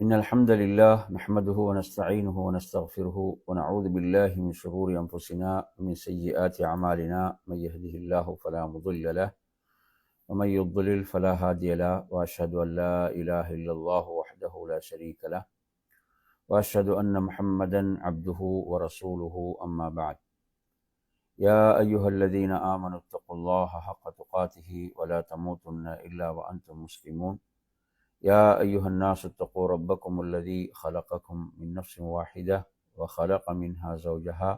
إن الحمد لله نحمده ونستعينه ونستغفره ونعوذ بالله من شرور أنفسنا ومن سيئات أعمالنا. من يهده الله فلا مضل له ومن يضلل فلا هادي له، وأشهد أن لا إله إلا الله وحده لا شريك له، وأشهد أن محمدا عبده ورسوله. أما بعد، يا أيها الذين آمنوا اتقوا الله حق تقاته ولا تموتن إلا وأنتم مسلمون. يا أيها الناس اتقوا ربكم الذي خلقكم من نفس واحدة وخلق منها زوجها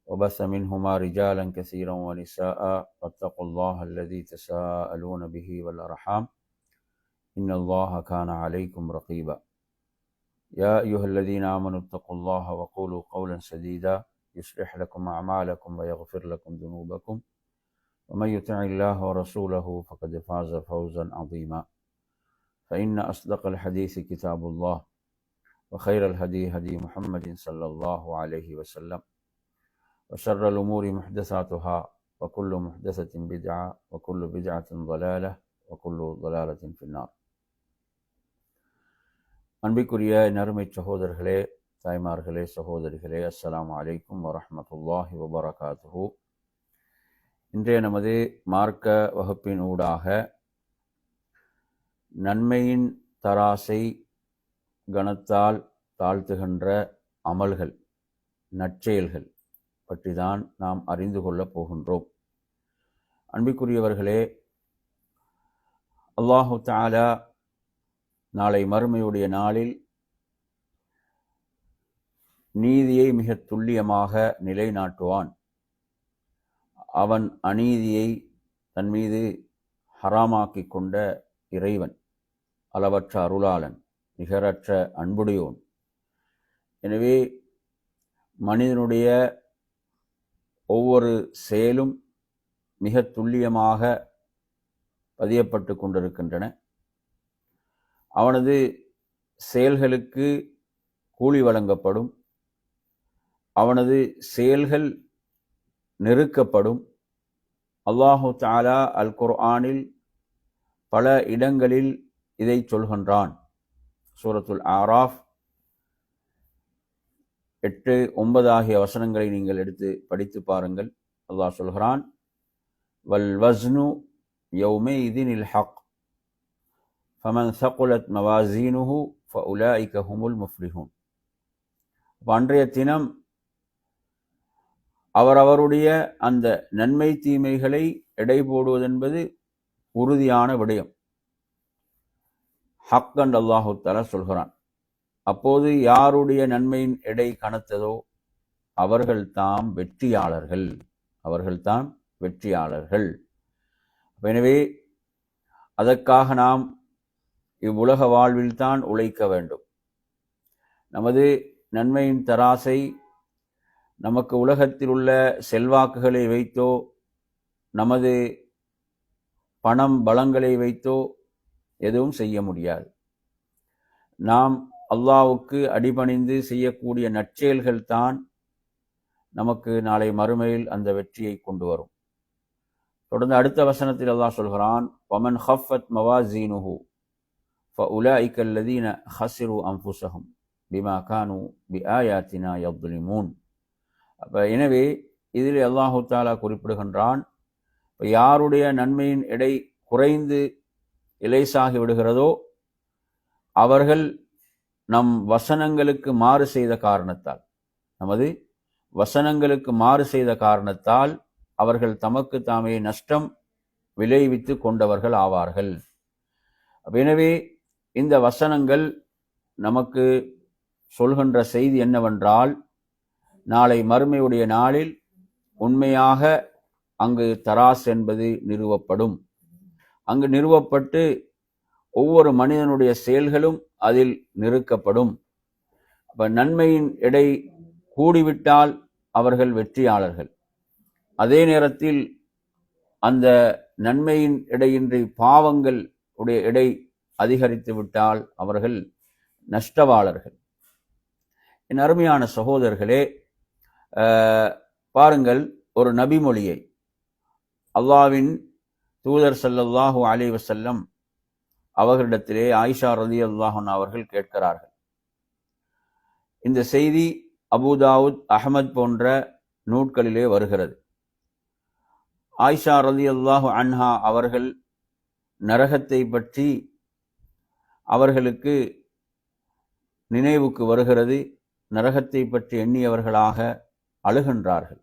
وبث منهما رجالا كثيرا ونساء، واتقوا الله الذي تساءلون به والأرحام إن الله كان عليكم رقيبا. يا أيها الذين آمنوا اتقوا الله وقولوا قولا سديدا يصلح لكم أعمالكم ويغفر لكم ذنوبكم، ومن يطع الله ورسوله فقد فاز فوزا عظيما. فإن أصدق الحديث كتاب الله، وخير الهدي هدي محمد صلى الله عليه وسلم، وشر الأمور محدثاتها، وكل محدثة بدعة، وكل بدعة ضلالة، وكل ضلالة في النار. அன்பிற்குரிய நறுமை சகோதரர்களே, தாய்மார்களே, சகோதரிகளே, அஸ்ஸலாமு அலைக்கும் வரஹ்மத்துல்லாஹி வபரகாத்துஹு. இன்றைய நமது மார்க்க வகுப்பின் ஊடாக நன்மையின் தராசை கணத்தால் தாழ்த்துகின்ற அமல்கள், நற்செயல்கள் பற்றி தான் நாம் அறிந்து கொள்ளப் போகின்றோம். அன்பிற்குரியவர்களே, அல்லாஹு தஆலா நாளை மறுமையுடைய நாளில் நீதியை மிக துல்லியமாக நிலைநாட்டுவான். அவன் அநீதியை தன் மீது ஹராமாக்கிக் கொண்ட இறைவன், அளவற்ற அருளாளன், நிகரற்ற அன்புடையோன். எனவே மனிதனுடைய ஒவ்வொரு செயலும் மிக துல்லியமாக பதியப்பட்டு கொண்டிருக்கின்றன. அவனது செயல்களுக்கு கூலி வழங்கப்படும், அவனது செயல்கள் நெருக்கப்படும். அல்லாஹு தஆலா அல் குர்ஆனில் பல இடங்களில் இதை சொல்கின்றான். சூரத்துல் ஆராஃப் 8, 9 ஆகிய வசனங்களை நீங்கள் எடுத்து படித்து பாருங்கள். அல்லாஹ் சொல்கிறான், வல் வஸ்னு யௌமைதினில் ஹக் ஃபமன் ஸகுலத் மவாஸீனுஹு ஃபஉலாயிக ஹுமுல் முஃப்லிஹூன். அன்றைய தினம் அவரவருடைய அந்த நன்மை தீமைகளை எடை போடுவதென்பது உறுதியான விடயம். ஹக் என்று அல்லாஹு தஆலா சொல்கிறான். அப்போது யாருடைய நன்மையின் எடை கனத்ததோ அவர்கள்தாம் வெற்றியாளர்கள், அவர்கள்தான் வெற்றியாளர்கள். எனவே அதற்காக நாம் இவ்வுலக வாழ்வில்தான் உழைக்க வேண்டும். நமது நன்மையின் தராசை நமக்கு உலகத்தில் உள்ள செல்வாக்குகளை வைத்தோ, நமது பணம் பலங்களை வைத்தோ எதுவும் செய்ய முடியாது. நாம் அல்லாஹ்வுக்கு அடிபணிந்து செய்யக்கூடிய நற்செயல்கள் தான் நமக்கு நாளை மறுமையில் அந்த வெற்றியை கொண்டு வரும். தொடர்ந்து அடுத்த வசனத்தில் அல்லாஹ் சொல்கிறான், வமன் ஹஃபத் மவாஸீனுஹு ஃபஉலாயிக அல்லதீன ஹஸிரு அன்ஃபுஸஹும் பிமா கானூ பிஆயாத்தினா யظ்லிமூன். எனவே இதில் அல்லாஹு தஆலா குறிப்பிடுகின்றான், யாருடைய நன்மையின் எடை குறைந்து இலேசாகி விடுகிறதோ அவர்கள் நம் வசனங்களுக்கு மாறு செய்த காரணத்தால், நமது வசனங்களுக்கு மாறு செய்த காரணத்தால் அவர்கள் தமக்கு தாமே நஷ்டம் விளைவித்து கொண்டவர்கள் ஆவார்கள். எனவே இந்த வசனங்கள் நமக்கு சொல்கின்ற செய்தி என்னவென்றால், நாளை மறுமையுடைய நாளில் உண்மையாக அங்கு தராஸ் என்பது நிறுவப்படும். அங்கு நிறுவப்பட்டு ஒவ்வொரு மனிதனுடைய செயல்களும் அதில் நிறுக்கப்படும். அப்ப நன்மையின் எடை கூடிவிட்டால் அவர்கள் வெற்றியாளர்கள். அதே நேரத்தில் அந்த நன்மையின் எடையின்றி பாவங்கள் உடைய எடை அதிகரித்து விட்டால் அவர்கள் நஷ்டவாளர்கள். என் அருமையான சகோதரர்களே, பாருங்கள், ஒரு நபிமொழியை அல்லாஹ்வின் தூதர் ஸல்லல்லாஹு அலைஹி வஸல்லம் அவர்களிடத்திலே ஆயிஷா ரலியல்லாஹு அன்ஹா அவர்கள் கேட்கிறார்கள். இந்த செய்தி அபூதாவுத், அஹ்மத் போன்ற நூட்களிலே வருகிறது. ஆயிஷா ரலியல்லாஹு அன்ஹா அவர்கள் நரகத்தை பற்றி அவர்களுக்கு நினைவுக்கு வருகிறது. நரகத்தை பற்றி எண்ணியவர்களாக அழுகின்றார்கள்.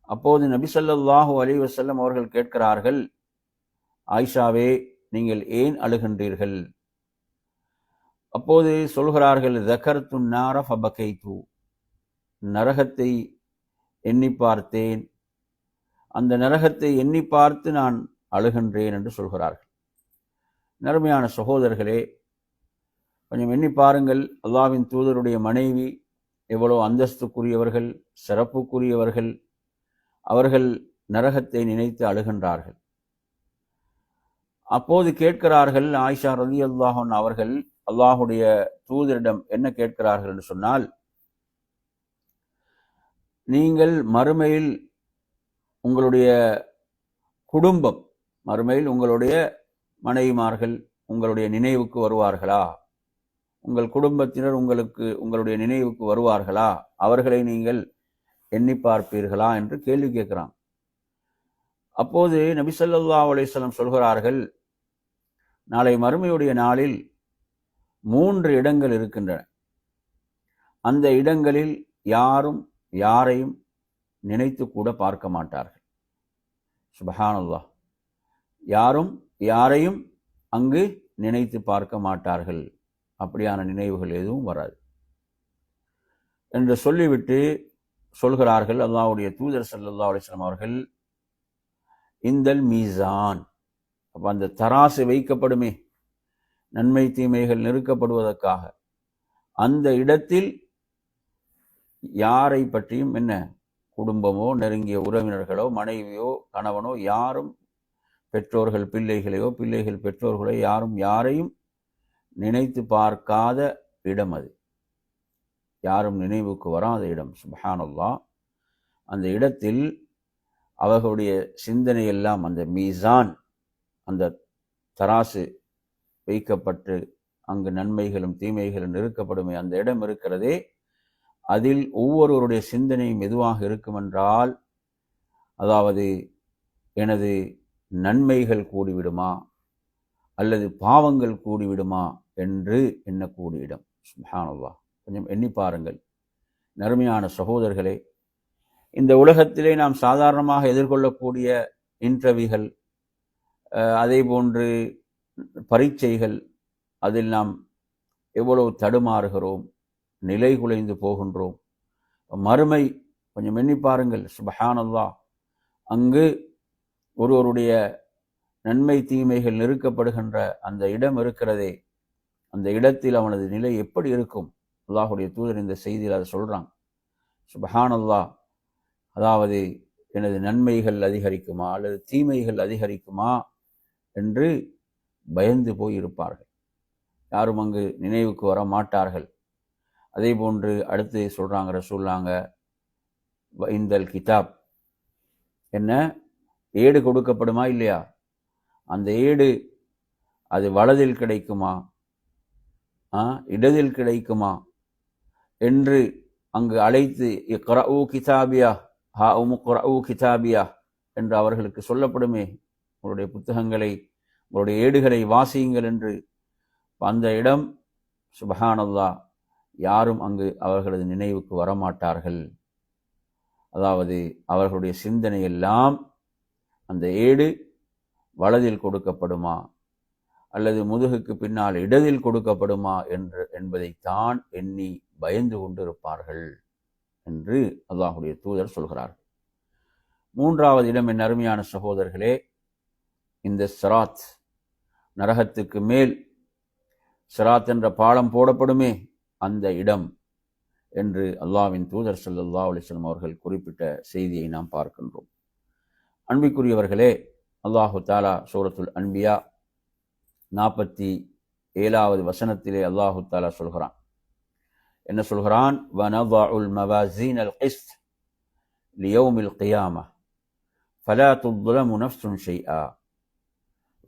அப்போது நபி ஸல்லல்லாஹு அலைஹி வஸல்லம் அவர்கள் கேட்கிறார்கள், ஆயிஷாவே, நீங்கள் ஏன் அழுகின்றீர்கள்? அப்போது சொல்கிறார்கள், ذكرت النار فبكيت, நரகத்தை எண்ணி பார்த்தேன், அந்த நரகத்தை எண்ணி பார்த்து நான் அழுகின்றேன் என்று சொல்கிறார்கள். நறுமையான சகோதரர்களே, கொஞ்சம் எண்ணி பாருங்கள், அல்லாஹ்வின் தூதருடைய மனைவி எவ்வளவு அந்தஸ்துக்குரியவர்கள், சிறப்புக்குரியவர்கள். அவர்கள் நரகத்தை நினைத்து அழுகின்றார்கள். அப்போது கேட்கிறார்கள் ஆயிஷா ரலியல்லாஹு அன்ஹா அவர்கள் அல்லாஹுடைய தூதரிடம் என்ன கேட்கிறார்கள் என்று சொன்னால், நீங்கள் மறுமையில் உங்களுடைய குடும்பம், மறுமையில் உங்களுடைய மனைவிமார்கள் உங்களுடைய நினைவுக்கு வருவார்களா? உங்கள் குடும்பத்தினர் உங்களுடைய நினைவுக்கு வருவார்களா? அவர்களை நீங்கள் எண்ணி பார்ப்பீர்களா என்று கேள்வி கேட்கிறான். அப்போது நபி ஸல்லல்லாஹு அலைஹி வஸல்லம் சொல்கிறார்கள், நாளை மறுமையுடைய நாளில் 3 இடங்கள் இருக்கின்றன. அந்த இடங்களில் யாரும் யாரையும் நினைத்து கூட பார்க்க மாட்டார்கள். சுப்ஹானல்லாஹ், யாரும் யாரையும் அங்கு நினைத்து பார்க்க மாட்டார்கள். அப்படியான நினைவுகள் எதுவும் வராது என்று சொல்லிவிட்டு சொல்கிறார்கள் அல்லாஹ்வுடைய தூதர் ஸல்லல்லாஹு அலைஹி வஸல்லம் அவர்கள், இந்தல் மீசான், அப்ப அந்த தராசு வைக்கப்படுமே, நன்மை தீமைகள் நெருக்கப்படுவதற்காக, அந்த இடத்தில் யாரை பற்றியும், என்ன குடும்பமோ நெருங்கிய உறவினர்களோ மனைவியோ கணவனோ யாரும், பெற்றோர்கள் பிள்ளைகளையோ பிள்ளைகள் பெற்றோர்களோ யாரும் யாரையும் நினைத்து பார்க்காத இடம் அது, யாரும் நினைவுக்கு வராத இடம். சுப்ஹானல்லாஹ், அந்த இடத்தில் அவர்களுடைய சிந்தனை எல்லாம் அந்த மீசான், அந்த தராசு வைக்கப்பட்டு அங்கு நன்மைகளும் தீமைகளும் நெருக்கப்படுமே அந்த இடம் இருக்கிறதே, அதில் ஒவ்வொருவருடைய சிந்தனையும் எதுவாக இருக்கும் என்றால், அதாவது எனது நன்மைகள் கூடிவிடுமா அல்லது பாவங்கள் கூடிவிடுமா என்று எண்ணக்கூடிய இடம். சுப்ஹானல்லாஹ், கொஞ்சம் எண்ணி பாருங்கள் நறுமையான சகோதரர்களே. இந்த உலகத்திலே நாம் சாதாரணமாக எதிர்கொள்ளக்கூடிய இன்டர்வியூகள், அதே போன்று பரீட்சைகள், அதில் நாம் எவ்வளவு தடுமாறுகிறோம், நிலை குலைந்து போகின்றோம். மறுமை கொஞ்சம் எண்ணி பாருங்கள். சுப்ஹானல்லாஹ், அங்கு ஒருவருடைய நன்மை தீமைகள் நெருக்கப்படுகின்ற அந்த இடம் இருக்கிறதே, அந்த இடத்தில் அவனது நிலை எப்படி இருக்கும்? அல்லாஹுடைய தூதர் இந்த செய்தியில் அதை சொல்றான். சுப்ஹானல்லாஹ், அதாவது எனது நன்மைகள் அதிகரிக்குமா அல்லது தீமைகள் அதிகரிக்குமா என்று பயந்து போயிருப்பார்கள். யாரும் அங்கு நினைவுக்கு வர மாட்டார்கள். அதே போன்று அடுத்து சொல்றாங்க ரசூலுல்லாஹ், இந்தல் கிதாப், என்ன ஏடு கொடுக்கப்படுமா இல்லையா? அந்த ஏடு அது வலதில் கிடைக்குமா இடதில் கிடைக்குமா என்று அங்கு அழைத்து, இக்ரஊ கிதாபியா ஹாஉம் இக்ரஊ கிதாபியா என்று அவர்களுக்கு சொல்லப்படுமே, உங்களுடைய புத்தகங்களை, உங்களுடைய ஏடுகளை வாசியுங்கள் என்று. அந்த இடம் சுப்ஹானல்லாஹ், யாரும் அங்கு அவர்களது நினைவுக்கு வரமாட்டார்கள். அதாவது அவர்களுடைய சிந்தனை எல்லாம் அந்த ஏடு வலதில் கொடுக்கப்படுமா அல்லது முதுகுக்கு பின்னால் இடதில் கொடுக்கப்படுமா என்பதைத்தான் எண்ணி பயந்து கொண்டிருப்பார்கள் என்று அல்லாஹுடைய தூதர் சொல்கிறார்கள். 3வது இடம், என் அருமையான சகோதரர்களே, இந்த சிராத், நரகத்துக்கு மேல் சிராத் என்ற பாலம் போடப்படுமே அந்த இடம் என்று அல்லாஹ்வின் தூதர் ஸல்லல்லாஹு அலைஹி வஸல்லம் அவர்கள் குறிப்பிட்ட செய்தியை நாம் பார்க்கின்றோம். அன்பிற்குரியவர்களே, அல்லாஹு தஆலா சூரத்துல் அன்பியா 47வது வசனத்திலே அல்லாஹு தஆலா சொல்கிறான். என்ன சொல்கிறான்? வனதஉல் மவாஸீனல் கிஸ்த் லியௌமில் கியாமஹ் ஃபலா துظلم நஃப்ஸுன் ஷைஆ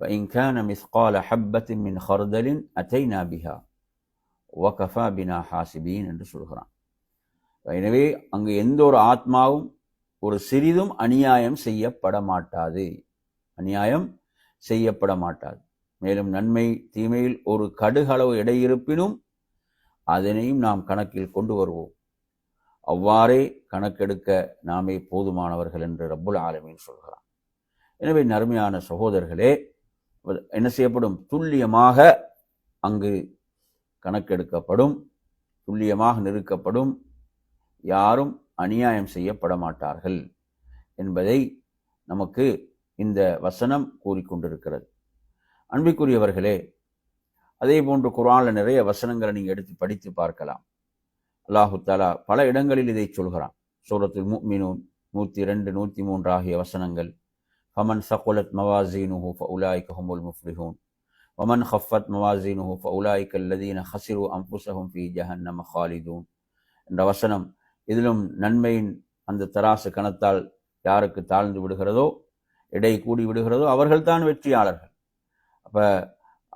وإن كان مثقال حبة من خردل أتينا بها وكفى بنا حاسبين என்று சொல்கிறான். எனவே அங்கு எந்த ஒரு ஆத்மாவும் ஒரு சிறிதும் அநியாயம் செய்யப்பட மாட்டாது, அநியாயம் செய்யப்பட மாட்டாது. மேலும் நன்மை தீமையில் ஒரு கடுகளவு எடை இருப்பினும் அதனையும் நாம் கணக்கில் கொண்டு வருவோம். அவ்வாறே கணக்கெடுக்க நாமே போதுமானவர்கள் என்று ரப்புல் ஆலமீன் சொல்கிறான். எனவே நறுமையான சகோதரர்களே, என்ன செய்யப்படும்? துல்லியமாக அங்கு கணக்கெடுக்கப்படும், துல்லியமாக நிறுக்கப்படும். யாரும் அநியாயம் செய்யப்பட மாட்டார்கள் என்பதை நமக்கு இந்த வசனம் கூறிக்கொண்டிருக்கிறது. அன்பிற்குரியவர்களே, அதே போன்று குர்ஆன்ல நிறைய வசனங்களை நீங்க எடுத்து படித்து பார்க்கலாம். அல்லாஹு தஆலா பல இடங்களில் இதை சொல்கிறான். சூரத்துல் முஃமினூன் 102, 103 ஆகிய வசனங்கள். ஃபமன் ஸகுலத் மவாஸீனுஹு ஃபஉலாயிக ஹுமுல் முஃப்லிஹூன் வமன் ஹஃபத் மவாஸீனுஹு ஃபஉலாயிக அல்லதீன ஹஸிரு அன்ஃபுஸஹும் ஃபீ ஜஹன்னம ஹாலிதூன் என்ற வசனம். இதிலும் நன்மையின் அந்த தராசு கணத்தால் யாருக்கு தாழ்ந்து விடுகிறதோ, எடை கூடி விடுகிறதோ, அவர்கள்தான் வெற்றியாளர்கள். அப்ப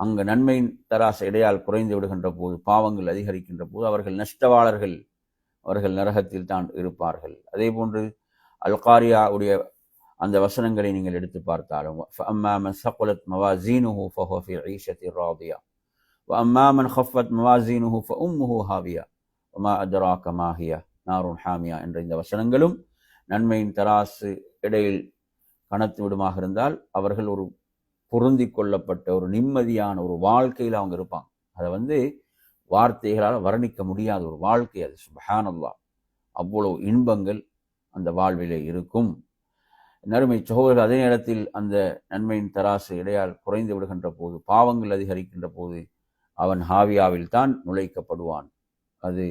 அங்கு நன்மையின் தராசு எடையால் குறைந்து விடுகின்ற போது, பாவங்கள் அதிகரிக்கின்ற போது அவர்கள் நஷ்டவாளர்கள், அவர்கள் நரகத்தில் தான் இருப்பார்கள். அதே போன்று அல்-காரியா உடைய அந்த வசனங்களை நீங்கள் எடுத்து பார்த்தாலும், فَأَمَّا مَنْ ثَقُلَتْ مَوَازِينُهُ فَهُوَ فِي عِيشَةٍ رَاضِيَةٍ وَأَمَّا مَنْ خَفَّتْ مَوَازِينُهُ فَأُمُّهُ هَاوِيَةٌ وَمَا أَدْرَاكَ مَا هِيَ نَارٌ حَامِيَةٌ என்ற இந்த வசனங்களும் நன்மையின் தராசு இடையில் கணத்து விடுமாக இருந்தால் அவர்கள் ஒரு பொருந்தி கொள்ளப்பட்ட ஒரு நிம்மதியான ஒரு வாழ்க்கையில் அவங்க இருப்பாங்க. அதை வார்த்தைகளால் வர்ணிக்க முடியாத ஒரு வாழ்க்கை அது. சுப்ஹானல்லாஹ், அவ்வளவு இன்பங்கள் அந்த வாழ்விலே இருக்கும். நறுமை சகோதரர்கள், அதே நேரத்தில் அந்த நன்மையின் தராசு இடையால் குறைந்து விடுகின்ற போது, பாவங்கள் அதிகரிக்கின்ற போது அவன் ஹாவியாவில் தான் நுழைக்கப்படுவான். அது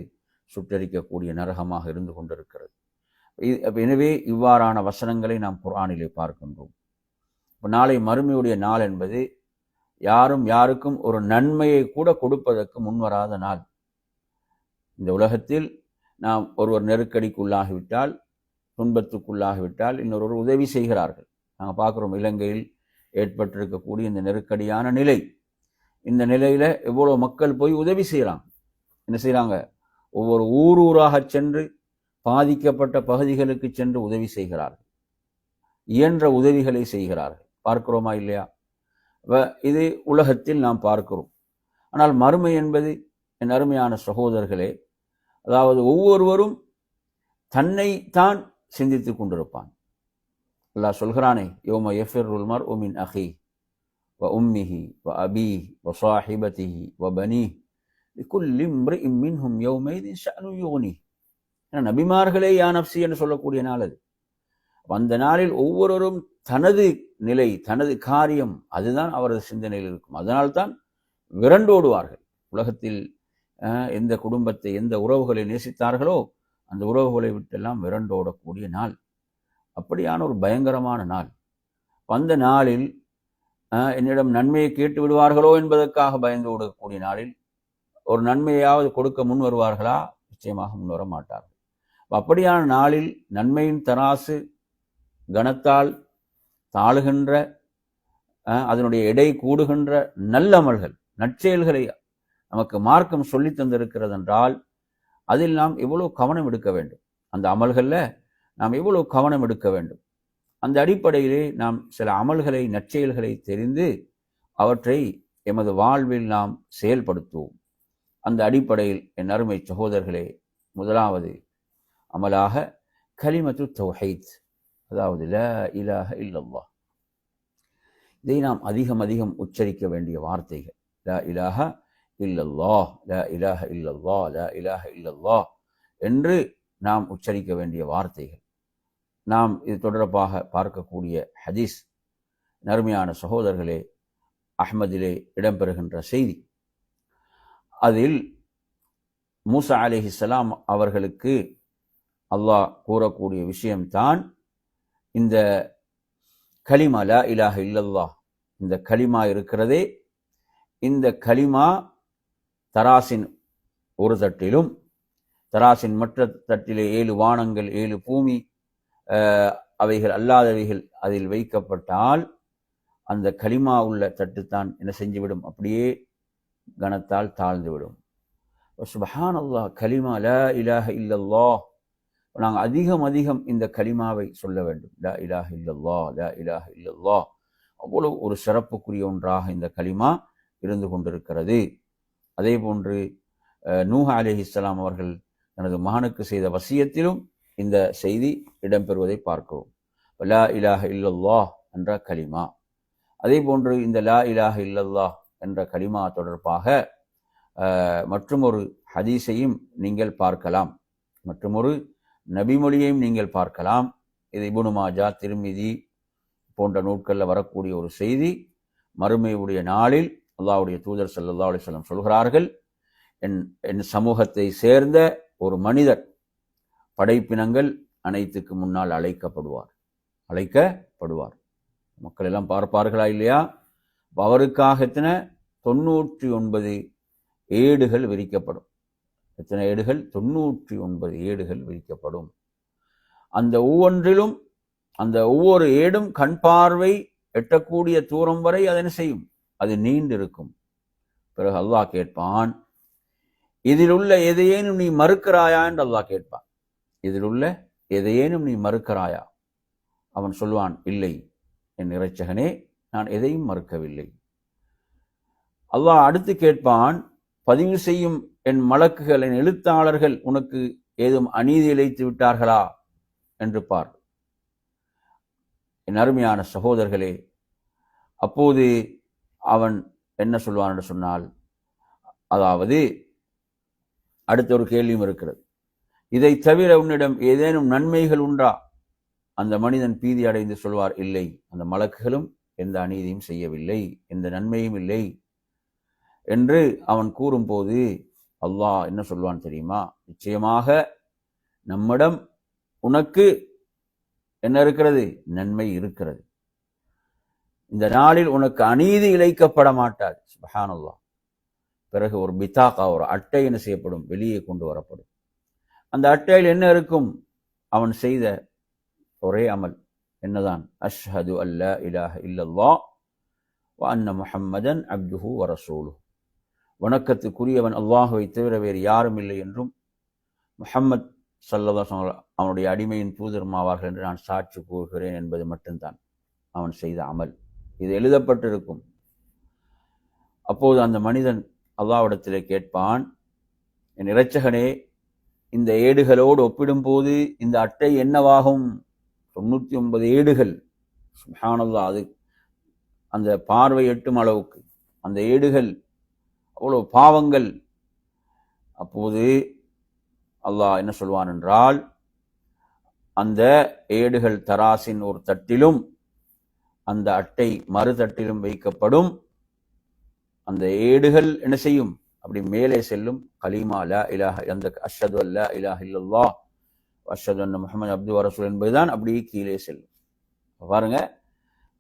சுட்டரிக்கக்கூடிய நரகமாக இருந்து கொண்டிருக்கிறது. எனவே இவ்வாறான வசனங்களை நாம் குர்ஆனிலே பார்க்கின்றோம். நாளை மறுமையுடைய நாள் என்பது யாரும் யாருக்கும் ஒரு நன்மையை கூட கொடுப்பதற்கு முன்வராத நாள். இந்த உலகத்தில் நாம் ஒருவர் நெருக்கடிக்குள்ளாகிவிட்டால், துன்பத்துக்குள்ளாகிவிட்டால் இன்னொரு உதவி செய்கிறார்கள். நாங்கள் பார்க்குறோம், இலங்கையில் ஏற்பட்டிருக்கக்கூடிய இந்த நெருக்கடியான நிலை. இந்த நிலையில எவ்வளோ மக்கள் போய் உதவி செய்கிறாங்க. என்ன செய்கிறாங்க? ஒவ்வொரு ஊராக சென்று பாதிக்கப்பட்ட பகுதிகளுக்கு சென்று உதவி செய்கிறார்கள். இயன்ற உதவிகளை செய்கிறார்கள். பார்க்கிறோமா இல்லையா? இது உலகத்தில் நாம் பார்க்கிறோம். ஆனால் மறுமை என்பது, என் அருமையான சகோதரர்களே, அதாவது ஒவ்வொருவரும் தன்னை தான் சிந்தித்துக் கொண்டிருப்பான். அல்லாஹ் சொல்கிறானே, யௌம யஃபிருல் மர்உ மின் அஹீஹி வ உம்மிஹி வ அபீஹி வ ஸாஹிபதிஹி வ பனீஹி லிகுல்லி இம்ரிஇன் மின்ஹும் யௌமைதின் ஷஅனுன் யுக்னீஹி. நபிமார்களே யா நப்சி என்று சொல்லக்கூடிய நாள் அது. அந்த நாளில் ஒவ்வொருவரும் தனது நிலை, தனது காரியம், அதுதான் அவரது சிந்தனையில் இருக்கும். அதனால்தான் விரண்டோடுவார்கள். உலகத்தில் எந்த குடும்பத்தை, எந்த உறவுகளை நேசித்தார்களோ அந்த உறவுகளை விட்டெல்லாம் விரண்டோடக்கூடிய நாள். அப்படியான ஒரு பயங்கரமான நாள். அந்த நாளில் என்னிடம் நன்மையை கேட்டு விடுவார்களோ என்பதற்காக பயந்து ஓடக்கூடிய நாளில் ஒரு நன்மையாவது கொடுக்க முன் வருவார்களா? நிச்சயமாக முன்வர மாட்டார்கள். அப்படியான நாளில் நன்மையின் தராசு கனத்தால் தாழுகின்ற, அதனுடைய எடை கூடுகின்ற நல்லமல்கள், நற்செயல்களை நமக்கு மார்க்கம் சொல்லி தந்திருக்கிறது என்றால் அதில் நாம் எவ்வளவு கவனம் எடுக்க வேண்டும், அந்த அமல்களில் நாம் எவ்வளவு கவனம் எடுக்க வேண்டும். அந்த அடிப்படையிலே நாம் சில அமல்களை, நற்செயல்களை தெரிந்து அவற்றை எமது வாழ்வில் நாம் செயல்படுத்துவோம். அந்த அடிப்படையில் என் அருமை சகோதரர்களே, முதலாவது அமலாக கலிமத்து தௌஹீத், அதாவது லா இலாஹ இல்லல்லாஹ். இதை நாம் அதிகம் அதிகம் உச்சரிக்க வேண்டிய வார்த்தைகள். லா இலாஹ இல்லல்லாஹ், லா இலாஹ இல்லல்லாஹ், லா இலாஹ இல்லல்லாஹ் என்று நாம் உச்சரிக்க வேண்டிய வார்த்தைகள். நாம் இது தொடர்பாக பார்க்கக்கூடிய ஹதீஸ், நறுமையான சகோதரர்களே, அஹ்மதிலே இடம்பெறுகின்ற செய்தி. அதில் மூசா அலைஹிஸ்ஸலாம் அவர்களுக்கு அல்லாஹ் கூறக்கூடிய விஷயம்தான் இந்த கலிமா, லா இலாஹ இல்லல்லாஹ். இந்த கலிமா இருக்கிறதே, இந்த கலிமா தராசின் ஒரு தட்டிலும், தராசின் மற்ற தட்டிலே 7 வானங்கள் 7 பூமி அவைகள் அல்லாதவைகள் அதில் வைக்கப்பட்டால் அந்த கலிமா உள்ள தட்டுத்தான் என்ன செஞ்சுவிடும், அப்படியே கனத்தால் தாழ்ந்துவிடும். சுப்ஹானல்லாஹ், கலிமா லா இலாஹ இல்லல்லாஹ், நாங்கள் அதிகம் அதிகம் இந்த கலிமாவை சொல்ல வேண்டும். லா இலாஹ இல்லல்லாஹ், லா இலாஹ இல்லல்லாஹ், அவ்வளவு ஒரு சிறப்புக்குரிய ஒன்றாக இந்த கலிமா இருந்து கொண்டிருக்கிறது. அதே போன்று நூஹ் அலைஹிஸ்ஸலாம் அவர்கள் தனது மகனுக்கு செய்த வசியத்திலும் இந்த செய்தி இடம்பெறுவதை பார்க்கிறோம். லா இலாஹ இல்லல்லாஹ் என்ற கலிமா. அதே போன்று இந்த லா இலாஹ இல்லல்லாஹ் என்ற கலிமா தொடர்பாக மற்றுமொரு ஹதீஸையும் நீங்கள் பார்க்கலாம், மற்றுமொரு நபிமொழியையும் நீங்கள் பார்க்கலாம். இது இப்னு மாஜா, திர்மிதி போன்ற நூட்களில் வரக்கூடிய ஒரு செய்தி. மறுமையுடைய நாளில் அல்லாஹ்வுடைய தூதர் ஸல்லல்லாஹு அலைஹி வஸல்லம் சொல்கிறார்கள், என் சமூகத்தை சேர்ந்த ஒரு மனிதர் படைப்பினங்கள் அனைத்துக்கு முன்னால் அழைக்கப்படுவார். மக்கள் எல்லாம் பார்ப்பார்களா இல்லையா? அவருக்காக எத்தனை 99 ஏடுகள் விரிக்கப்படும். எத்தனை ஏடுகள்? 99 ஏடுகள் விரிக்கப்படும். அந்த ஒவ்வொன்றிலும், அந்த ஒவ்வொரு ஏடும் கண் பார்வை எட்டக்கூடிய தூரம் வரை அதனை செய்யும், அது நீண்டிருக்கும். பிறகு அல்லாஹ் கேட்பான், இதில் உள்ள எதையேனும் நீ மறுக்கிறாயா என்று அல்லாஹ் கேட்பான். இதில் உள்ள எதையேனும் நீ மறுக்கிறாயா? அவன் சொல்வான், இல்லை என் இறைச்சகனே, நான் எதையும் மறுக்கவில்லை. அல்லாஹ் அடுத்து கேட்பான், பதிவு செய்யும் என் மலக்குகள், என் எழுத்தாளர்கள் உனக்கு ஏதும் அநீதி இழைத்து விட்டார்களா என்று பார். என் அருமையான சகோதரர்களே, அப்போது அவன் என்ன சொல்வான் என்று சொன்னால், அதாவது அடுத்த ஒரு கேள்வியும் இருக்கிறது. இதை தவிர உன்னிடம் ஏதேனும் நன்மைகள் உண்டா? அந்த மனிதன் பீதி அடைந்து சொல்வார், இல்லை, அந்த மலக்குகளும் எந்த அநீதியும் செய்யவில்லை, எந்த நன்மையும் இல்லை என்று அவன் கூறும்போது அல்லாஹ் என்ன சொல்வான் தெரியுமா? நிச்சயமாக நம்மிடம் உனக்கு என்ன இருக்கிறது? நன்மை இருக்கிறது. இந்த நாளில் உனக்கு அநீதி இழைக்கப்பட மாட்டாது. சுப்ஹானல்லாஹ். பிறகு ஒரு பித்தாகா, ஒரு அட்டை என்ன செய்யப்படும்? வெளியே கொண்டு வரப்படும். அந்த அட்டையில் என்ன இருக்கும்? அவன் செய்த ஒரே அமல் என்னதான்? அஷ்ஹது அல்லா இலாஹ இல்லல்லாஹ் வ அன்ன முஹம்மதன் அப்துஹு வ ரசூலுஹு, வணக்கத்துக்குரியவன் அல்லாஹுவை தவிர வேறு யாரும் இல்லை என்றும் முஹம்மத் ஸல்லல்லாஹு அலைஹி வஸல்லம் அவனுடைய அடிமையின் தூதருமாவார்கள் என்று நான் சாட்சி கூறுகிறேன் என்பது மட்டும்தான் அவன் செய்த அமல். இது எழுதப்பட்டிருக்கும். அப்போது அந்த மனிதன் அல்லாஹ்விடத்திலே கேட்பான், என் இறைச்சகனே, இந்த ஏடுகளோடு ஒப்பிடும்போது இந்த அட்டை என்னவாகும்? 99 ஏடுகள். சுப்ஹானல்லாஹ், அது அந்த பார்வை எட்டும் அளவுக்கு அந்த ஏடுகள், அவ்வளவு பாவங்கள். அப்போது அல்லாஹ் என்ன சொல்வான் என்றால், அந்த ஏடுகள் தராசின் ஒரு தட்டிலும் அந்த அட்டை மறு தட்டிலும் வைக்கப்படும். அந்த ஏடுகள் என்ன செய்யும்? அப்படி மேலே செல்லும். கலிமா லா இலாஹ, அந்த அஷ்ஹது அல்லா இலாஹ இல்லல்லாஹ் அஷ்ஹது அன்ன முஹம்மது அப்துஹு வ ரசூலுஹு என்பதுதான் அப்படியே கீழே செல்லும். பாருங்க,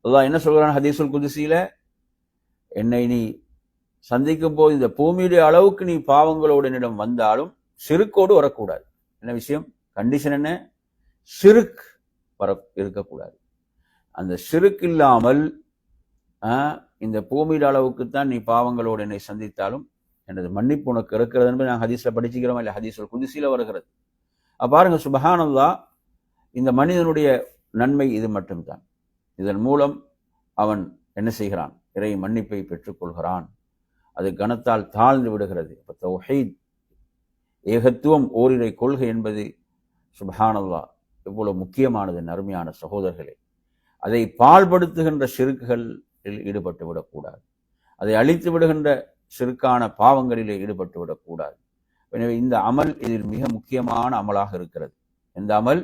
அல்லாஹ் என்ன சொல்கிறான் ஹதீஸுல் குதுஸில, என்னை நீ சந்திக்கும் போது இந்த பூமியுடைய அளவுக்கு நீ பாவங்களோடு என்னிடம் வந்தாலும் ஷிர்க்கோடு வரக்கூடாது. என்ன விஷயம்? கண்டிஷன் என்ன? ஷிர்க் இருக்கக்கூடாது. அந்த ஷிர்க் இல்லாமல் இந்த பூமியுடைய அளவுக்குத்தான் நீ பாவங்களோடு என்னை சந்தித்தாலும் எனது மன்னிப்பு உனக்கு இருக்கிறது என்பது நாங்கள் ஹதீஸ்ல படிச்சுக்கிறோம் இல்லை? ஹதீஸுல் குதுஸில வருகிறது. பாருங்க, சுப்ஹானல்லாஹ், இந்த மனிதனுடைய நன்மை இது மட்டும்தான். இதன் மூலம் அவன் என்ன செய்கிறான்? இறை மன்னிப்பை பெற்றுக்கொள்கிறான். அது கனத்தால் தாழ்ந்து விடுகிறது. தௌஹீத், ஏகத்துவம், ஓரிரை கொள்கை என்பது சுப்ஹானல்லாஹ் எவ்வளவு முக்கியமானது அருமையான சகோதரர்களே. அதை பாழ்படுத்துகின்ற ஷிர்க்குகளில் ஈடுபட்டு விடக்கூடாது. அதை அழித்து விடுகின்ற ஷிர்க்கான பாவங்களிலே ஈடுபட்டு விடக்கூடாது. எனவே இந்த அமல் இதில் மிக முக்கியமான அமலாக இருக்கிறது. இந்த அமல்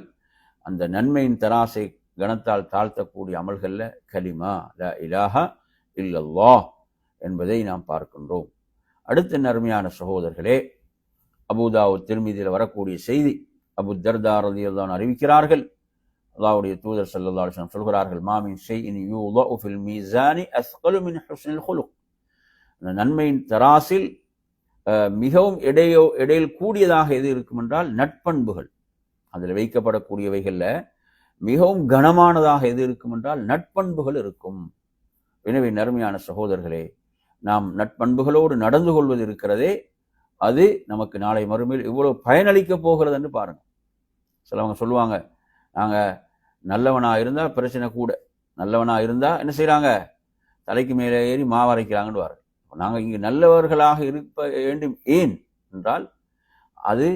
அந்த நன்மையின் தராசை கனத்தால் தாழ்த்தக்கூடிய அமல்கள்ல கலிமா லா இலாஹ இல்லல்லாஹ் என்பதை நாம் பார்க்கின்றோம். அடுத்த அருமையான சகோதரர்களே, அபூதாவுத் திர்மிதியில் வரக்கூடிய செய்தி, அபு தர்தா ரலியல்லாஹு அன்ஹு அறிவிக்கிறார்கள், அல்லாஹ்வுடைய தூதர் ஸல்லல்லாஹு அலைஹி வஸல்லம் சொல்கிறார்கள், மா மின் ஷைஇன் யூதஉ ஃபில் மீஸானி அஸ்கலு மின் ஹுஸ்னில் குலுக். நன்மையின் தராசில் மிகவும் எடையில் கூடியதாக எது இருக்கும் என்றால் நட்பண்புகள். அதில் வைக்கப்படக்கூடியவைகள்ல மிகவும் கனமானதாக எது இருக்கும் என்றால் நட்பண்புகள் இருக்கும். எனவே நறுமையான சகோதரர்களே, நாம் நட்பண்புகளோடு நடந்து கொள்வது இருக்கிறதே, அது நமக்கு நாளை மறுமையில் இவ்வளவு பயனளிக்க போகிறதுன்னு பாருங்க. சிலவங்க சொல்லுவாங்க, நாங்கள் நல்லவனாக இருந்தால் பிரச்சனை கூட, நல்லவனாக இருந்தால் என்ன செய்கிறாங்க, தலைக்கு மேலே ஏறி மாவரைக்கிறாங்கன்னு வாரு. நாங்கள் இங்கு நல்லவர்களாக இருக்க வேண்டும். ஏன் என்றால் அது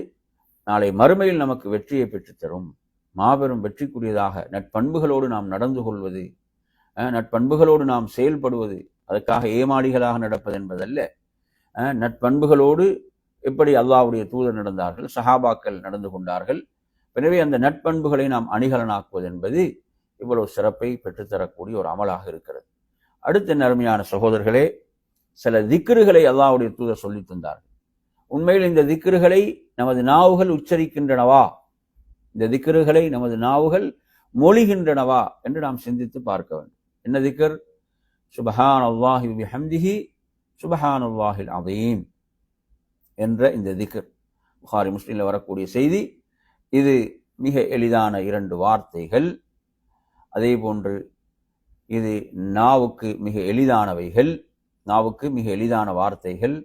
நாளை மறுமையில் நமக்கு வெற்றியை பெற்றுத்தரும். மாபெரும் வெற்றிக்குரியதாக நட்பண்புகளோடு நாம் நடந்து கொள்வது, நட்பண்புகளோடு நாம் செயல்படுவது, அதற்காக ஏமாளிகளாக நடப்பது என்பதல்ல. நட்பண்புகளோடு எப்படி அல்லாஹ்வுடைய தூதர் நடந்தார்கள், சஹாபாக்கள் நடந்து கொண்டார்கள். எனவே அந்த நட்பண்புகளை நாம் அணிகலனாக்குவது என்பது இவ்வளவு சிறப்பை பெற்றுத்தரக்கூடிய ஒரு அமலாக இருக்கிறது. அடுத்த நறுமையான சகோதரர்களே, சில திக்ருகளை அல்லாஹ்வுடைய தூதர் சொல்லி தந்தார்கள். உண்மையில் இந்த திக்ருகளை நமது நாவுகள் உச்சரிக்கின்றனவா, இந்த திக்ருகளை நமது நாவுகள் மொழிகின்றனவா என்று நாம் சிந்தித்து பார்க்க வேண்டும். என்ன திக்ர்? சுப்ஹானல்லாஹி வ பிஹம்திஹி சுப்ஹானல்லாஹில் அஸீம் என்ற இந்த திக்ர் புகாரி முஸ்லிமில் வரக்கூடிய செய்தி. இது மிக எளிதான 2 வார்த்தைகள். அதே போன்று இது நாவுக்கு மிக எளிதானவைகள், நாவுக்கு மிக எளிதான வார்த்தைகள்,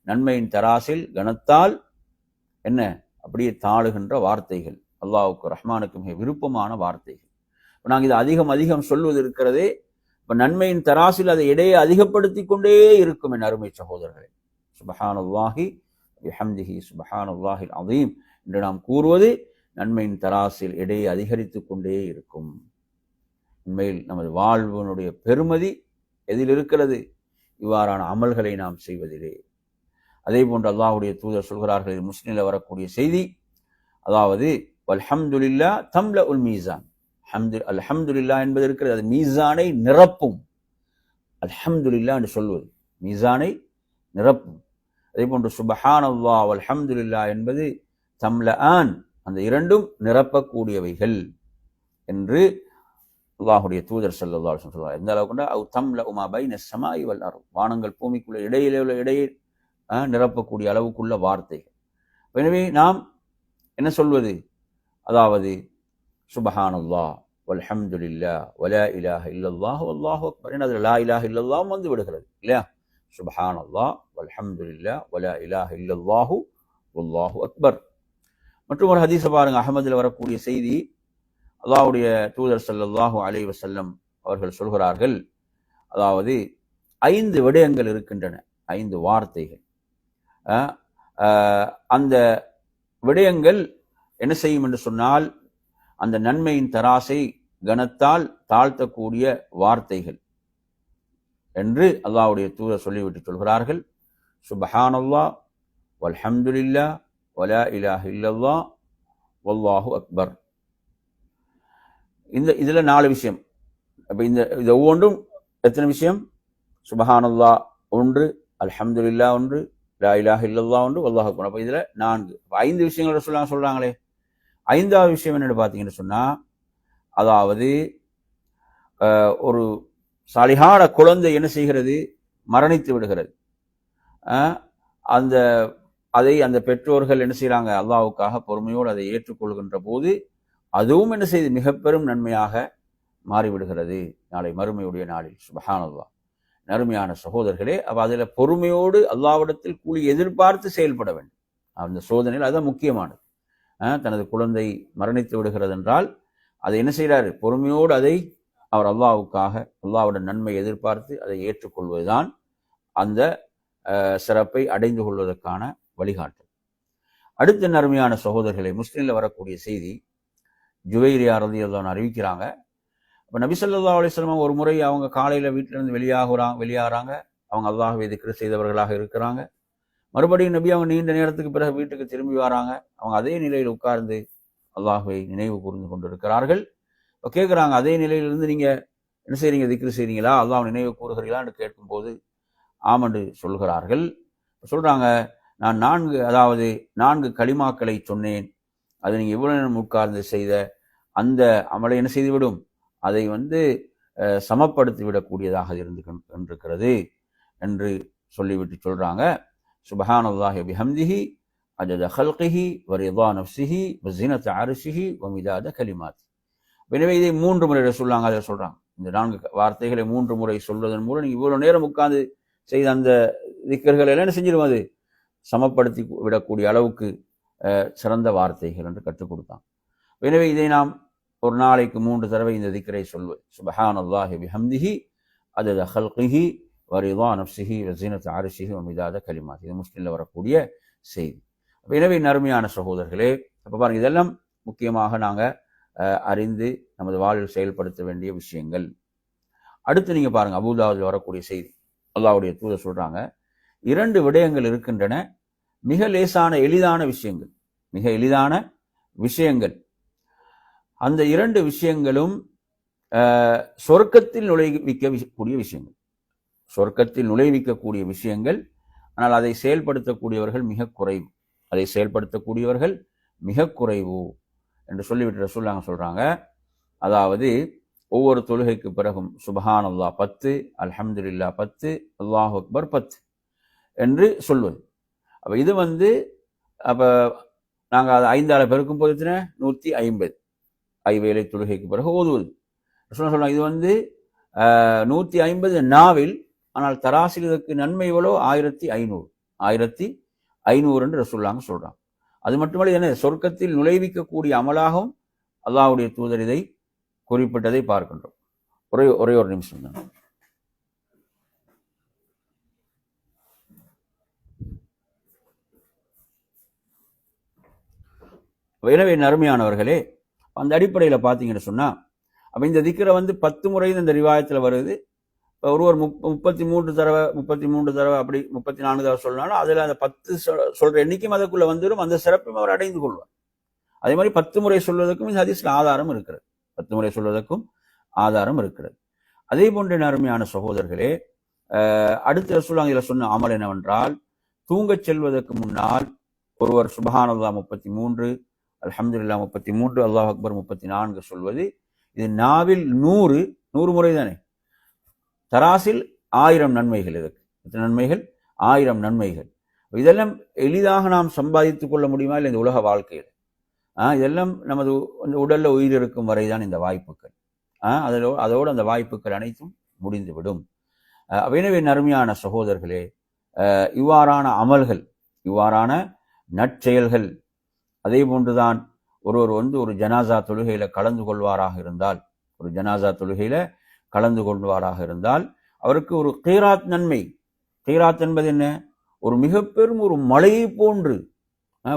நன்மையின் தராசில் கனத்தால் என்ன அப்படியே தாழுகின்ற வார்த்தைகள், அல்லாஹ்வுக்கு ரஹ்மானுக்கு மிக விருப்பமான வார்த்தைகள். இப்போ நாங்கள் இது அதிகம் சொல்வது இருக்கிறதே, இப்போ நன்மையின் தராசில் அதை எடையை அதிகப்படுத்தி கொண்டே இருக்கும் என் அருமை சகோதரர்களே. சுப்ஹானல்லாஹி பிஹம்திஹி சுப்ஹானல்லாஹில் அஸீம் என்று நாம் கூறுவது நன்மையின் தராசில் எடையை அதிகரித்து கொண்டே இருக்கும். உண்மையில் நமது வாழ்வினுடைய பெருமதி எதில் இருக்கிறது? இவ்வாறான அமல்களை நாம் செய்வதிலே. அதே போன்று அல்லாஹ்வுடைய தூதர் சொல்கிறார்கள், முஸ்லிமில் வரக்கூடிய செய்தி, அதாவது அல்ஹம்துலில்லா தம்ல உல் மீசான். அல்ஹம்துலில்லா என்பது இருக்கிறது, அது மீசானை நிரப்பும். அல்ஹம்துலில்லா என்று சொல்வது மீசானை நிரப்பும். அதே போன்று சுப்ஹானல்லாஹ் வல்ஹம்துலில்லா என்பது தம்லஆன், அந்த 2ம் நிரப்பக்கூடியவைகள் என்று அல்லாஹ்வுடைய தூதர் ஸல்லல்லாஹு அலைஹி வஸல்லம் சொல்றார். எந்த அளவுக்குண்டா அவ் தம்லஉ மா பைன ஸமாஇ வல் அர்த், வானங்கள் பூமிக்குள்ள இடையிலே உள்ள இடையை நிரப்பக்கூடிய அளவுக்குள்ள வார்த்தைகள். எனவே நாம் என்ன சொல்வது? அதாவது சுப்ஹானல்லாஹ் வல்ஹம்துலில்லாஹ் வலா இலாஹ இல்லல்லாஹ் வல்லாஹு அக்பர். அதில் லா இலாஹ இல்லல்லாஹ் வந்து விடுகிறது இல்லையா? சுப்ஹானல்லாஹ் வல்ஹம்துலில்லாஹ் வலா இலாஹ இல்லல்லாஹு வல்லாஹு அக்பர். மற்றும் ஒரு ஹதீஸை பாருங்க, அஹ்மதில் வரக்கூடிய செய்தி. அல்லாஹ்வுடைய தூதர் ஸல்லல்லாஹு அலைஹி வஸல்லம் அவர்கள் சொல்கிறார்கள், அதாவது 5 விடயங்கள் இருக்கின்றன, 5 வார்த்தைகள். அந்த விடயங்கள் என்ன செய்யும் என்று சொன்னால், அந்த நன்மையின் தராசை கனத்தால் தாழ்த்தக்கூடிய வார்த்தைகள் என்று அல்லாஹ்வுடைய தூதர் சொல்லிவிட்டு சொல்கிறார்கள். சுப்ஹானல்லாஹ் வல்ஹம்துலில்லாஹ் வலா இலாஹ இல்லல்லாஹ் வல்லாஹு அக்பர். இதுல 4 விஷயம். அப்ப இந்த ஒவ்வொன்றும் எத்தனை விஷயம்? சுப்ஹானல்லாஹ் 1, அல்ஹம்துலில்லாஹ் 1, லா இலாஹ இல்லல்லாஹ் 1, வல்லாஹு அக்பர். அப்ப இதுல 4. 5 விஷயங்களோட சொல்றாங்களே. 5வது விஷயம் என்னன்னு பார்த்தீங்கன்னு சொன்னா, அதாவது ஒரு சாலிஹான குழந்தை என்ன செய்கிறது? மரணித்து விடுகிறது. அந்த பெற்றோர்கள் என்ன செய்யறாங்க? அல்லாஹ்வுக்காக பொறுமையோடு அதை ஏற்றுக்கொள்கின்ற போது அதுவும் என்ன செய்து மிக பெரும் நன்மையாக மாறிவிடுகிறது நாளை மறுமையுடைய நாளில். சுப்ஹானல்லாஹ். நறுமையான சகோதரர்களே, அப்ப அதுல பொறுமையோடு அல்லாஹ்விடத்தில் கூலி எதிர்பார்த்து செயல்பட வேண்டும். அந்த சோதனையில் அதுதான் முக்கியமானது. தனது குழந்தை மரணித்து விடுகிறது என்றால் அதை என்ன செய்கிறாரு? பொறுமையோடு அதை அவர் அல்லாஹ்வுக்காக அல்லாஹ்வுடைய நன்மை எதிர்பார்த்து அதை ஏற்றுக்கொள்வதுதான் அந்த சிறப்பை அடைந்து கொள்வதற்கான வழிகாட்டல். அடுத்த நறுமையான சகோதரர்களை, முஸ்லிம்ல வரக்கூடிய செய்தி, ஜுவைரியா ரலியல்லாஹு அன்ஹு அறிவிக்கிறாங்க. அப்ப நபி ஸல்லல்லாஹு அலைஹி வஸல்லம் ஒரு முறை அவங்க காலையில வீட்டிலிருந்து வெளியாகிறாங்க. அவங்க அல்லாஹ்வை திக்ர் செய்தவர்களாக இருக்கிறாங்க. மறுபடியும் நபி அவங்க நீண்ட நேரத்துக்கு பிறகு வீட்டுக்கு திரும்பி வராங்க. அவங்க அதே நிலையில் உட்கார்ந்து அல்லாஹ்வை நினைவு கூர்ந்து கொண்டிருக்கிறார்கள். இப்போ கேட்குறாங்க, அதே நிலையிலிருந்து நீங்க என்ன செய்றீங்க? திக்ர் செய்றீங்களா? அல்லாஹ் நினைவு கூறுகிறீங்களா என்று கேட்கும்போது ஆமண்டு சொல்கிறார்கள். சொல்றாங்க, நான் 4 கலிமாக்களை சொன்னேன். அதை நீங்க இவ்வளவு நேரம் உட்கார்ந்து செய்த அந்த அமலை என்ன செய்துவிடும்? அதை சமப்படுத்தி விடக்கூடியதாக இருந்திருக்கிறது என்று சொல்லிவிட்டு சொல்றாங்க, சுப்ஹானல்லாஹி பிஹம்திஹி அஜத ஹல்கிஹி வரிதா நஃப்ஸிஹி வஸினத அர்ஷிஹி வமிதாத கலிமாத்தி. எனவே இதை 3 முறை சொல்லாங்க. அதில் சொல்றாங்க, இந்த 4 வார்த்தைகளை 3 முறை சொல்வதன் மூலம் நீங்கள் இவ்வளோ நேரம் உட்கார்ந்து செய்த அந்த திக்கர்கள் எல்லாம் என்ன செஞ்சிடும், அது சமப்படுத்தி விடக்கூடிய அளவுக்கு சிறந்த வார்த்தைகள் என்று கற்றுக் கொடுத்தான். எனவே இதை நாம் ஒரு நாளைக்கு 3 தடவை இந்த திக்கரை சொல்வது. சுப்ஹானல்லாஹி பிஹம்திஹி அதத ஹல்கிஹி வரிதா நஃப்ஸிஹி வஸீனத அர்ஷிஹி வமிதாத கலிமாத். இது முஸ்லிமில் வரக்கூடிய செய்தி. எனவே நறுமையான சகோதரர்களே, அப்போ பாருங்க, இதெல்லாம் முக்கியமாக நாங்கள் அறிந்து நமது வாழ்வில் செயல்படுத்த வேண்டிய விஷயங்கள். அடுத்து நீங்கள் பாருங்கள், அபூதாவுதில் வரக்கூடிய செய்தி. அல்லாஹ்வுடைய தூதர் சொல்கிறாங்க, 2 விடயங்கள் இருக்கின்றன, மிக லேசான எளிதான விஷயங்கள், மிக எளிதான விஷயங்கள். அந்த 2 விஷயங்களும் சொர்க்கத்தில் நுழைவிக்கக்கூடிய விஷயங்கள், சொர்க்கத்தில் நுழைவிக்கக்கூடிய விஷயங்கள். ஆனால் அதை செயல்படுத்தக்கூடியவர்கள் மிக குறைவு, அதை செயல்படுத்தக்கூடியவர்கள் மிக குறைவு என்று சொல்லிவிட்டு ரசூலுல்லாஹ் சொல்றாங்க. அதாவது ஒவ்வொரு தொழுகைக்கு பிறகும் சுப்ஹானல்லாஹ் 10, அல்ஹம்துலில்லாஹ் 10, அல்லாஹு அக்பர் 10 என்று சொல்வது. அப்போ இது அப்போ நாங்கள் அதை 5ஆல் பெருக்கும் போது 150 ஐவேளை தொழுகைக்கு பிறகு ஓதுவது. சொல்றாங்க இது 150 நாவில், ஆனால் தராசில் இதற்கு நன்மை எவ்வளோ, 1500 என்று ரசூலுல்லாஹ் சொல்றாங்க. அது மட்டுமல்ல, என்ன சொர்க்கத்தில் நுழைவிக்கக்கூடிய அமலாகவும் அல்லாஹ்வுடைய தூதர் இதை குறிப்பிட்டதை பார்க்கின்றோம். ஒரே ஒரு நிமிஷம் தான். எனவே நறுமையானவர்களே, அந்த அடிப்படையில் பார்த்தீங்கன்னு சொன்னால், அப்போ இந்த திக்கரை 10 முறை இந்த ரிவாயத்தில் வருது. ஒருவர் 33 தடவை 33 தடவை அப்படி 34 தடவை சொல்லனாலும் அதில் அந்த 10 சொல்கிற எண்ணிக்கையும் அதுக்குள்ளே வந்துடும், அந்த சிறப்பையும் அவர் அடைந்து கொள்வார். அதே மாதிரி 10 முறை சொல்வதற்கும் இந்த ஹதீஸில் ஆதாரம் இருக்கிறது, 10 முறை சொல்வதற்கும் ஆதாரம் இருக்கிறது. அதே போன்ற நறுமையான சகோதரர்களே, அடுத்த ரசூலுல்லாஹ் இதில் சொன்ன அமல் என்னவென்றால், தூங்கச் செல்வதற்கு முன்னால் ஒருவர் சுப்ஹானல்லாஹ் 33, அல்ஹம்துலில்லாஹ் 33, அல்லாஹ் அக்பர் 34 சொல்வது. இது நாவில் 100 முறை தானே, தராசில் 1000 நன்மைகள். இதற்கு எத்தனை நன்மைகள்? 1000 நன்மைகள். இதெல்லாம் எளிதாக நாம் சம்பாதித்துக் கொள்ள முடியுமா இல்லை இந்த உலக வாழ்க்கையில்? இதெல்லாம் நமது உடல்ல உயிர் இருக்கும் வரைதான் இந்த வாய்ப்புகள். அதோடு அந்த வாய்ப்புகள் அனைத்தும் முடிந்துவிடும். எனவே நறுமையான சகோதரர்களே, இவ்வாறான அமல்கள், இவ்வாறான நற்செயல்கள், அதே போன்றுதான் ஒருவர் ஒரு ஜனாசா தொழுகையில கலந்து கொள்வாராக இருந்தால், ஒரு ஜனாசா தொழுகையில கலந்து கொள்வாராக இருந்தால் அவருக்கு ஒரு கீராத் நன்மை. கீராத் என்பது என்ன? ஒரு மிக பெரும் ஒரு மலையை போன்று,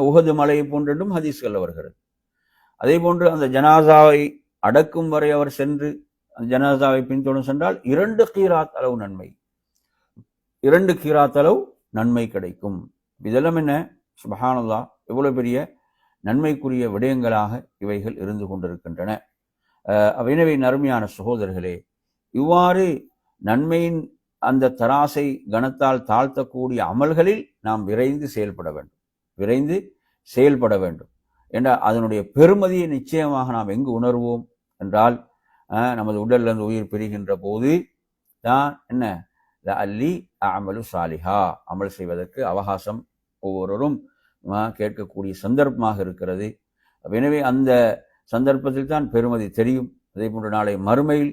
உஹது மலையை போன்று என்றும் ஹதீஸ்கள் வருகிறது. அதே போன்று அந்த ஜனாசாவை அடக்கும் வரை அவர் சென்று அந்த ஜனாசாவை பின்தொடர்ந்து சென்றால் 2 கீராத் அளவு நன்மை, 2 கீராத் அளவு நன்மை கிடைக்கும். இதெல்லாம் என்ன? சுப்ஹானல்லாஹ், எவ்வளவு பெரிய நன்மைக்குரிய விடயங்களாக இவைகள் இருந்து கொண்டிருக்கின்றன. எனவே நறுமையான சகோதரர்களே, இவ்வாறு நன்மையின் அந்த தராசை கனத்தால் தாழ்த்தக்கூடிய அமல்களில் நாம் விரைந்து செயல்பட வேண்டும் என்ற அதனுடைய பெருமதியை நிச்சயமாக நாம் எங்கு உணர்வோம் என்றால், நமது உடலிலிருந்து உயிர் பிரிகின்ற போது தான் என்ன, அல்லி அமலு சாலிஹா, அமல் செய்வதற்கு அவகாசம் ஒவ்வொருவரும் கேட்கக்கூடிய சந்தர்ப்பமாக இருக்கிறது. எனவே அந்த சந்தர்ப்பத்தில் தான் பெருமதி தெரியும். அதே போன்று நாளை மறுமையில்,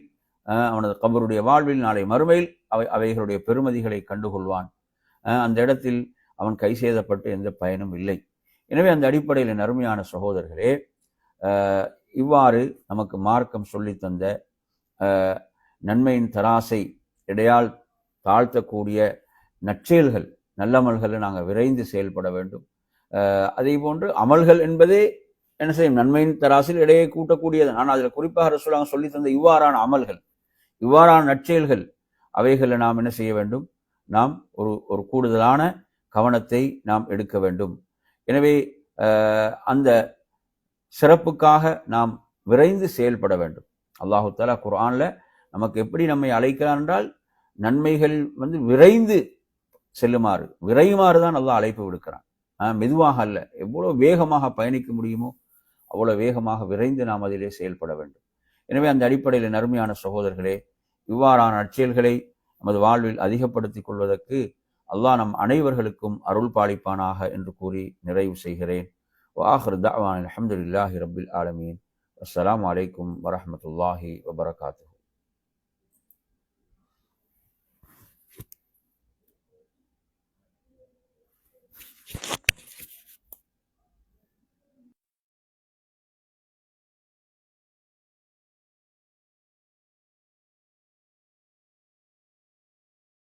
அவனது கபருடைய வாழ்வில் நாளை மறுமையில் அவைகளுடைய பெருமதிகளை கண்டுகொள்வான். அந்த இடத்தில் அவன் கை செய்தப்பட்டு எந்த பயனும் இல்லை. எனவே அந்த அடிப்படையில் நறுமையான சகோதரர்களே, இவ்வாறு நமக்கு மார்க்கம் சொல்லித்தந்த நன்மையின் தராசை இடையால் தாழ்த்தக்கூடிய நற்செயல்கள், நல்லமல்களை நாங்கள் விரைந்து செயல்பட வேண்டும். அதே போன்று அமல்கள் என்பதே என்ன செய்யும், நன்மையின் தராசில் இடையே கூட்டக்கூடியது. ஆனால் அதில் குறிப்பாக ரசூலுல்லாஹ் சொல்லி தந்த இவ்வாறான அமல்கள், இவ்வாறான நற்செயல்கள், அவைகளில் நாம் என்ன செய்ய வேண்டும், நாம் ஒரு கூடுதலான கவனத்தை நாம் எடுக்க வேண்டும். எனவே அந்த சிறப்புக்காக நாம் விரைந்து செயல்பட வேண்டும். அல்லாஹு தஆலா குர்ஆன்ல நமக்கு எப்படி நம்மை அழைக்கிறான் என்றால், நன்மைகள் விரைந்து செல்லுமாறு, விரையுமாறு தான் அல்லாஹ் அழைப்பு விடுக்கிறான். மெதுவாக அல்ல. எவ்வளவு வேகமாக பயணிக்க முடியுமோ அவ்வளவு வேகமாக விரைந்து நாம் அதிலே செயல்பட வேண்டும். எனவே அந்த அடிப்படையில் நறுமையான சகோதரர்களே, இவ்வாறான நற்செயல்களை நமது வாழ்வில் அதிகப்படுத்திக் கொள்வதற்கு அல்லாஹ் நம் அனைவர்களுக்கும் அருள் பாலிப்பானாக என்று கூறி நிறைவு செய்கிறேன். வஆகிரு தஅவானா அல்ஹம்துலில்லாஹி ரப்பில் ஆலமீன். அஸ்ஸலாமு அலைக்கும் வரஹ்மத்துல்லாஹி வபரகாத்துஹு.